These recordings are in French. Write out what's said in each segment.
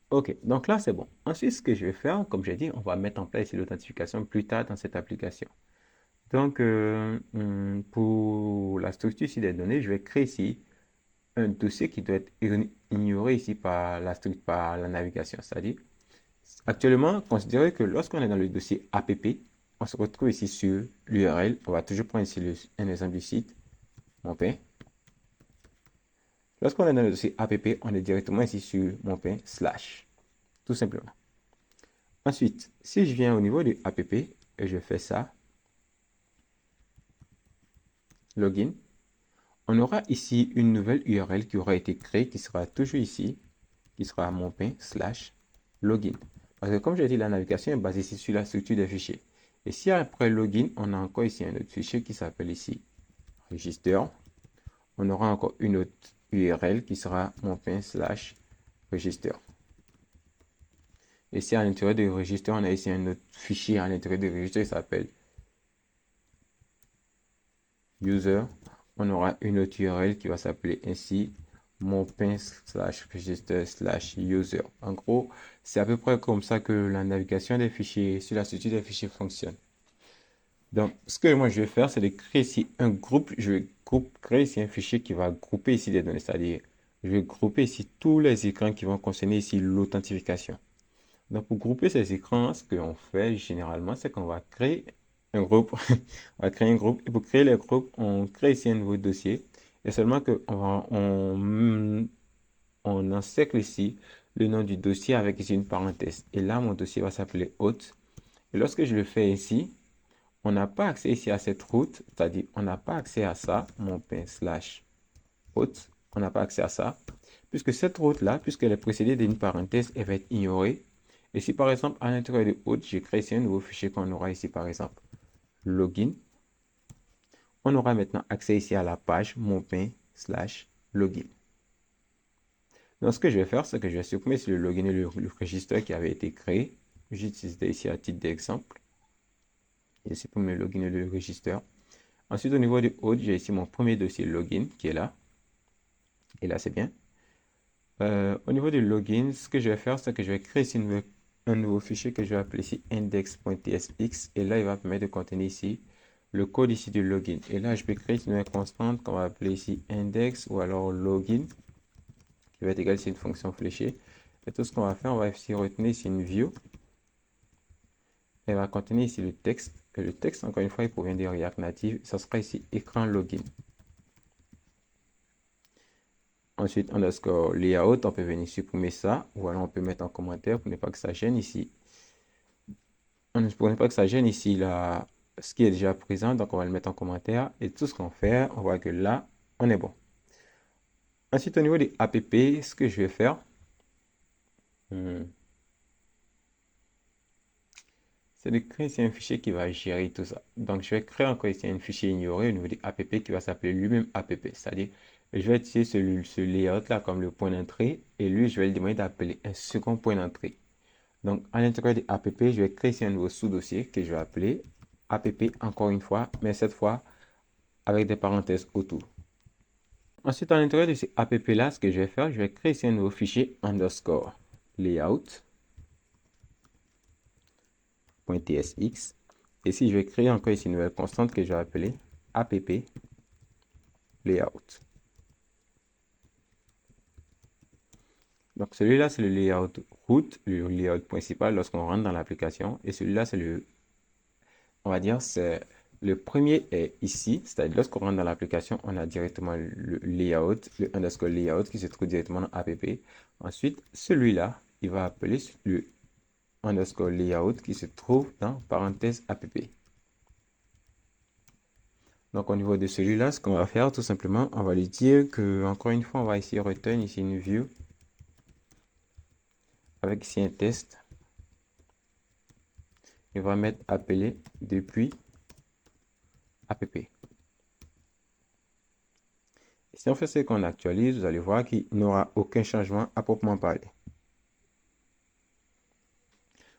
OK, donc là, c'est bon. Ensuite, ce que je vais faire, comme j'ai dit, on va mettre en place ici l'authentification plus tard dans cette application. Donc, pour la structure ici des données, je vais créer ici un dossier qui doit être ignoré ici par par la navigation. C'est-à-dire, actuellement, considérez que lorsqu'on est dans le dossier app, on se retrouve ici sur l'URL. On va toujours prendre ici un exemple du site, mon pain. Lorsqu'on est dans le dossier app, on est directement ici sur mon pain slash, tout simplement. Ensuite, si je viens au niveau du app et je fais ça, login, on aura ici une nouvelle URL qui aura été créée, qui sera toujours ici, qui sera mon pain slash login. Parce que comme j'ai dit, la navigation est basée ici sur la structure des fichiers. Et si après login, on a encore ici un autre fichier qui s'appelle ici register, on aura encore une autre URL qui sera mon pain slash register. Et si à l'intérieur du register, on a ici un autre fichier à l'intérieur du register qui s'appelle user, on aura une autre URL qui va s'appeler ainsi mon pain slash register slash user. En gros, c'est à peu près comme ça que la navigation des fichiers sur la structure des fichiers fonctionne. Donc, ce que moi je vais faire, c'est de créer ici un groupe. Je vais créer ici un fichier qui va grouper ici des données. C'est-à-dire, je vais grouper ici tous les écrans qui vont concerner ici l'authentification. Donc, pour grouper ces écrans, ce qu'on fait généralement, c'est qu'on va créer un groupe. On va créer un groupe. Et pour créer les groupes, on crée ici un nouveau dossier. Et seulement on encercle ici le nom du dossier avec ici une parenthèse. Et là, mon dossier va s'appeler hôte. Et lorsque je le fais ici, on n'a pas accès ici à cette route, c'est-à-dire on n'a pas accès à ça, mon pain slash hôte. On n'a pas accès à ça. Puisque cette route-là, puisqu'elle est précédée d'une parenthèse, elle va être ignorée. Et si par exemple, à l'intérieur de hôte, j'ai créé ici un nouveau fichier qu'on aura ici par exemple login, on aura maintenant accès ici à la page mon pain slash login. Donc, ce que je vais faire, c'est que je vais supprimer le login et le registre qui avait été créé. J'utilise ici à titre d'exemple. Je supprime le login et le registre. Ensuite, au niveau du hôte, j'ai ici mon premier dossier login qui est là. Et là, c'est bien. Au niveau du login, ce que je vais faire, c'est que je vais créer ici un nouveau fichier que je vais appeler ici index.tsx. Et là, il va permettre de contenir ici le code ici du login. Et là, je peux créer une nouvelle constante qu'on va appeler ici index ou alors login qui va être égal ici une fonction fléchée. Et tout ce qu'on va faire, on va ici retenir ici une view. Elle va contenir ici le texte. Et le texte, encore une fois, il provient des React Native. Ça sera ici écran login. Ensuite, underscore layout, on peut venir supprimer ça. Ou alors on peut mettre en commentaire pour ne pas que ça gêne ici. Pour ne pas que ça gêne ici là, ce qui est déjà présent. Donc on va le mettre en commentaire. Et tout ce qu'on fait, on voit que là, on est bon. Ensuite, au niveau des app, ce que je vais faire, c'est de créer ici un fichier qui va gérer tout ça. Donc, je vais créer encore ici un fichier ignoré au niveau du app qui va s'appeler lui-même app. C'est-à-dire, je vais utiliser ce layout-là comme le point d'entrée et lui, je vais lui demander d'appeler un second point d'entrée. Donc, à l'intérieur du app, je vais créer ici un nouveau sous-dossier que je vais appeler app encore une fois, mais cette fois avec des parenthèses autour. Ensuite, à l'intérieur de ce app-là, ce que je vais faire, je vais créer ici un nouveau fichier underscore layout.tsx. Et si je vais créer encore ici une nouvelle constante que je vais appeler app layout. Donc celui-là, c'est le layout root, le layout principal lorsqu'on rentre dans l'application. Et celui-là, c'est on va dire, c'est le premier est ici. C'est-à-dire lorsqu'on rentre dans l'application, on a directement le layout, le underscore layout qui se trouve directement dans app. Ensuite, celui-là, il va appeler le underscore layout qui se trouve dans parenthèse app. Donc au niveau de celui-là, ce qu'on va faire tout simplement, on va lui dire que, encore une fois, on va ici return ici une view avec ici un test. Il va mettre appelé depuis app. Et si on fait ce qu'on actualise, vous allez voir qu'il n'aura aucun changement à proprement parler.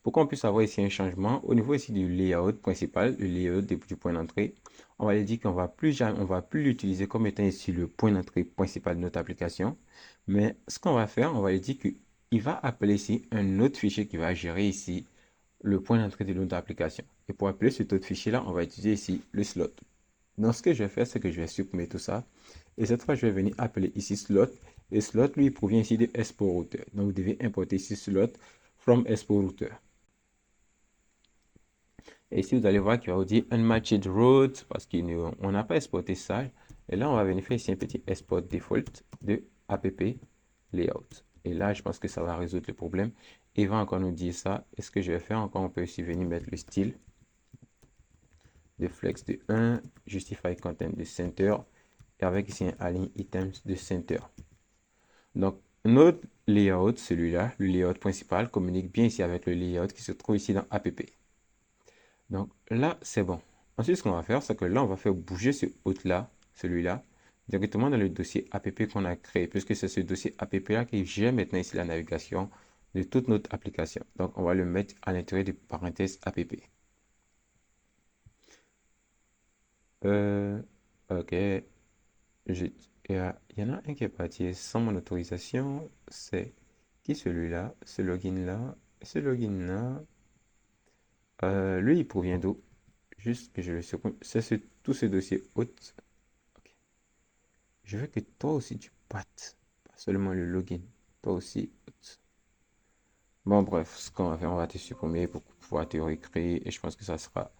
Pour qu'on puisse avoir ici un changement, au niveau ici du layout principal, le layout du point d'entrée, on va lui dire qu'on va plus l'utiliser comme étant ici le point d'entrée principal de notre application. Mais ce qu'on va faire, on va lui dire il va appeler ici un autre fichier qui va gérer ici le point d'entrée de notre application. Et pour appeler cet autre fichier-là, on va utiliser ici le slot. Donc, ce que je vais faire, c'est que je vais supprimer tout ça. Et cette fois, je vais venir appeler ici slot. Et slot, lui, provient ici de export router. Donc, vous devez importer ici slot from export router. Et ici, vous allez voir qu'il va vous dire unmatched route parce qu'on n'a pas exporté ça. Et là, on va venir faire ici un petit export default de app layout. Et là, je pense que ça va résoudre le problème. Il va encore nous dire ça. Et ce que je vais faire encore, on peut aussi venir mettre le style de flex de 1, justify content de center et avec ici un align items de center. Donc, notre layout, celui-là, le layout principal, communique bien ici avec le layout qui se trouve ici dans app. Donc là, c'est bon. Ensuite, ce qu'on va faire, c'est que là, on va faire bouger ce hôte-là, celui-là, directement dans le dossier app qu'on a créé, puisque c'est ce dossier app-là qui gère maintenant ici la navigation de toute notre application. Donc, on va le mettre à l'intérieur de parenthèse app. Ok. Il y en a un qui est parti sans mon autorisation. C'est qui celui-là? Ce login-là. Ce login-là. Lui, il provient d'où? Juste que je le supprime. C'est tout ce dossier hôte. Ok. Je veux que toi aussi tu partes. Pas seulement le login. Toi aussi. Hôte. Bon, bref, ce qu'on va faire, on va te supprimer pour pouvoir te réécrire. Et je pense que ça sera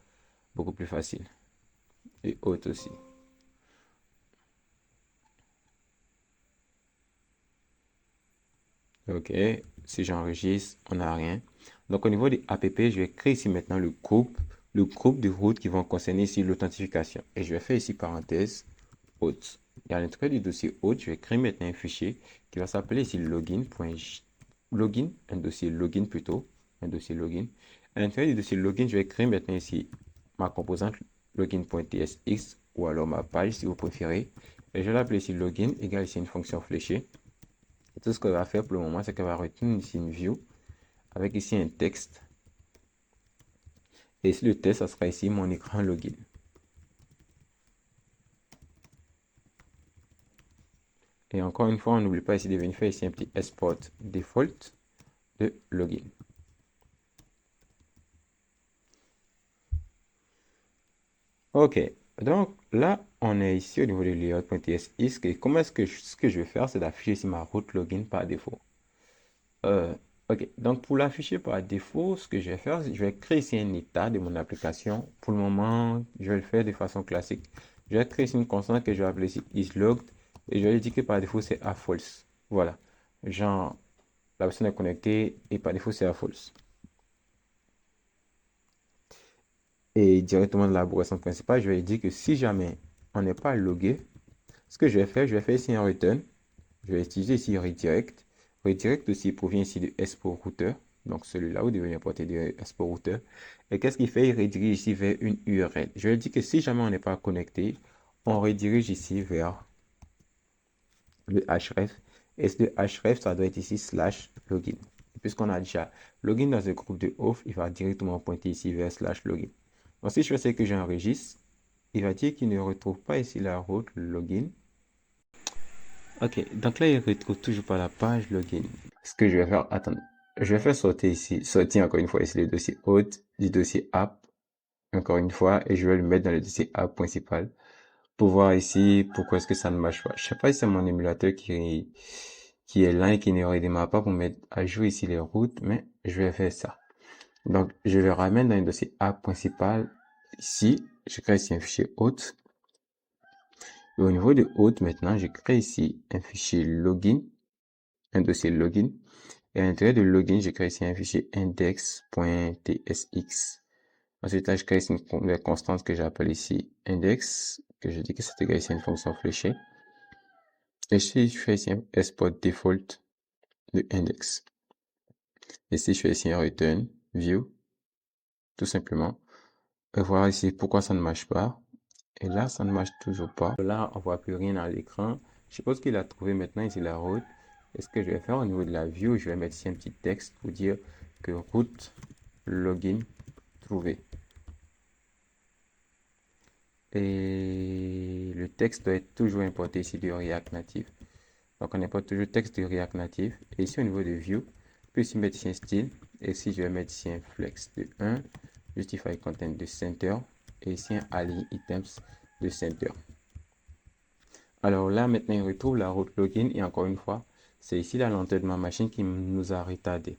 beaucoup plus facile. Et hôte aussi. Ok, si j'enregistre, on n'a rien. Donc au niveau des app, je vais créer ici maintenant le groupe de routes qui vont concerner ici l'authentification. Et je vais faire ici parenthèse hôte. Et à l'intérieur du dossier hôte, je vais créer maintenant un fichier qui va s'appeler ici login, un dossier login plutôt, un dossier login. À l'intérieur du dossier login, je vais créer maintenant ici ma composante login.tsx ou alors ma page si vous préférez. Et je vais l'appeler ici login égale ici une fonction fléchée. Et tout ce qu'elle va faire pour le moment, c'est qu'elle va retenir ici une view avec ici un texte. Et ici, le texte, ça sera ici mon écran login. Et encore une fois, on n'oublie pas ici de venir faire ici un petit export default de login. Ok, donc là, on est ici au niveau de layout.tsx. Comment est-ce que ce que je vais faire, c'est d'afficher ici ma route login par défaut. Ok, donc pour l'afficher par défaut, ce que je vais faire, je vais créer ici un état de mon application. Pour le moment, je vais le faire de façon classique. Je vais créer ici une constante que je vais appeler ici isLogged et je vais lui dire que par défaut c'est à false. Voilà, genre la personne est connectée et par défaut c'est à false. Et directement de la boisson principale, je vais lui dire que si jamais on n'est pas logué, ce que je vais faire ici un return. Je vais utiliser ici redirect. Redirect aussi provient ici de export router. Donc celui-là, vous devez importer de export router. Et qu'est-ce qu'il fait? Il redirige ici vers une URL. Je vais dire que si jamais on n'est pas connecté, on redirige ici vers le href. Et ce href, ça doit être ici /login. Puisqu'on a déjà login dans un groupe de off, il va directement pointer ici vers /login. Donc si je fais ce que j'enregistre, il va dire qu'il ne retrouve pas ici la route login. Ok, donc là, il ne retrouve toujours pas la page login. Ce que je vais faire, attends, je vais faire sortir encore une fois ici le dossier hôte du dossier app, encore une fois, et je vais le mettre dans le dossier app principal pour voir ici pourquoi est-ce que ça ne marche pas. Je sais pas si c'est mon émulateur qui est là et qui ne redémarre pas pour mettre à jour ici les routes, mais je vais faire ça. Donc, je le ramène dans le dossier app principal. Ici, je crée ici un fichier hôte. Et au niveau de hôte, maintenant, je crée ici un fichier login, un dossier login. Et à l'intérieur de login, je crée ici un fichier index.tsx. Ensuite, là, je crée ici une constante que j'appelle ici index, que je dis que c'est égal ici à une fonction fléchée. Et ici, je fais ici un export default de index. Ici, je fais ici un return view, tout simplement. Et voir ici pourquoi ça ne marche pas. Et là, ça ne marche toujours pas. Là, on voit plus rien à l'écran. Je suppose qu'il a trouvé maintenant ici la route. Et ce que je vais faire au niveau de la view, je vais mettre ici un petit texte pour dire que route login trouvé. Et le texte doit être toujours importé ici du React Native. Donc on importe toujours le texte du React Native. Et ici au niveau de view, peux ici mettre ici un style. Et ici, je vais mettre ici un flex de 1, justify content de center et ici un align items de center. Alors là, maintenant, il retrouve la route login et encore une fois, c'est ici la lenteur de ma machine qui nous a retardé.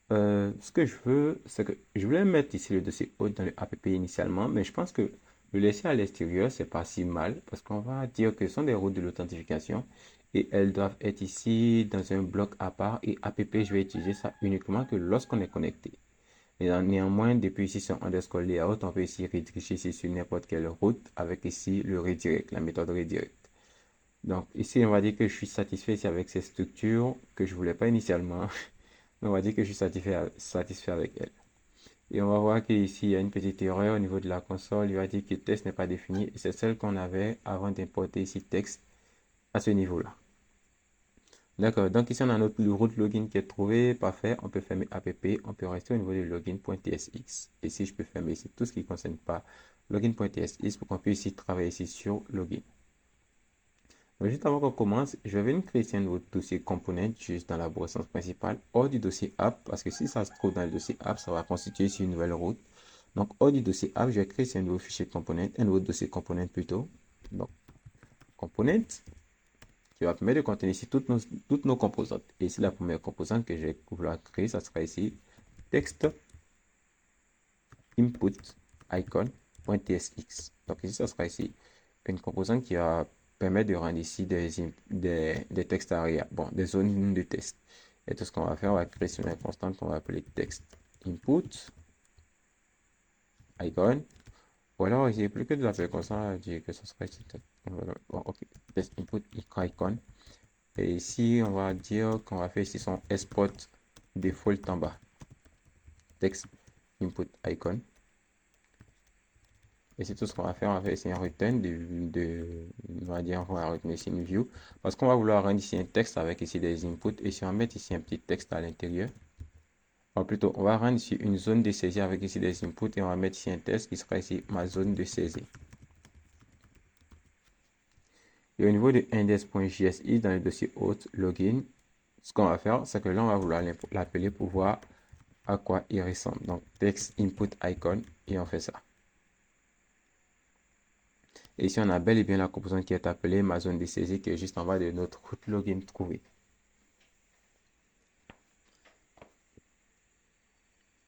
Ce que je veux, c'est que je voulais mettre ici le dossier hôte dans le app initialement, mais je pense que le laisser à l'extérieur, c'est pas si mal parce qu'on va dire que ce sont des routes de l'authentification et elles doivent être ici dans un bloc à part et app, je vais utiliser ça uniquement que lorsqu'on est connecté. Et néanmoins, depuis ici sur underscore layout, on peut ici rediriger ici sur n'importe quelle route avec ici le redirect, la méthode redirect. Donc ici, on va dire que je suis satisfait ici avec ces structures que je voulais pas initialement. On va dire que je suis satisfait avec elle. Et on va voir qu'ici, il y a une petite erreur au niveau de la console. Il va dire que test n'est pas défini. C'est celle qu'on avait avant d'importer ici texte à ce niveau-là. D'accord. Donc ici, on a notre route login qui est trouvé. Parfait. On peut fermer app. On peut rester au niveau de login.tsx. Ici, je peux fermer ici tout ce qui ne concerne pas login.tsx pour qu'on puisse ici travailler ici sur login. Donc, juste avant qu'on commence, je vais venir créer ici un nouveau dossier component juste dans la boîte principale hors du dossier app parce que si ça se trouve dans le dossier app, ça va constituer ici une nouvelle route. Donc, hors du dossier app, je vais créer ici un nouveau fichier component, un nouveau dossier component plutôt. Donc, component qui va permettre de contenir ici toutes nos composantes. Et ici, la première composante que je vais vouloir créer, ça sera ici text input icon.tsx. Donc, ici, ça sera ici une composante qui va permet de rendre ici des textes arrière, bon, des zones de test. Et tout ce qu'on va faire, on va créer sur une constante qu'on va appeler text input icon. Ou alors, j'ai plus que de l'appeler comme ça, on va dire que ce sera ici. Bon, ok, text input icon. Et ici, on va dire qu'on va faire ici son export default en bas. Text input icon. Et c'est tout ce qu'on va faire. On va faire ici un return on va dire, on va retenir ici une view. Parce qu'on va vouloir rendre ici un texte avec ici des inputs. Et si on va mettre ici un petit texte à l'intérieur, ou plutôt, on va rendre ici une zone de saisie avec ici des inputs. Et on va mettre ici un texte qui sera ici ma zone de saisie. Et au niveau de index.jsi dans le dossier hôte login, ce qu'on va faire, c'est que là, on va vouloir l'appeler pour voir à quoi il ressemble. Donc, text input icon. Et on fait ça. Et ici, on a bel et bien la composante qui est appelée ma zone de saisie qui est juste en bas de notre route login trouvé.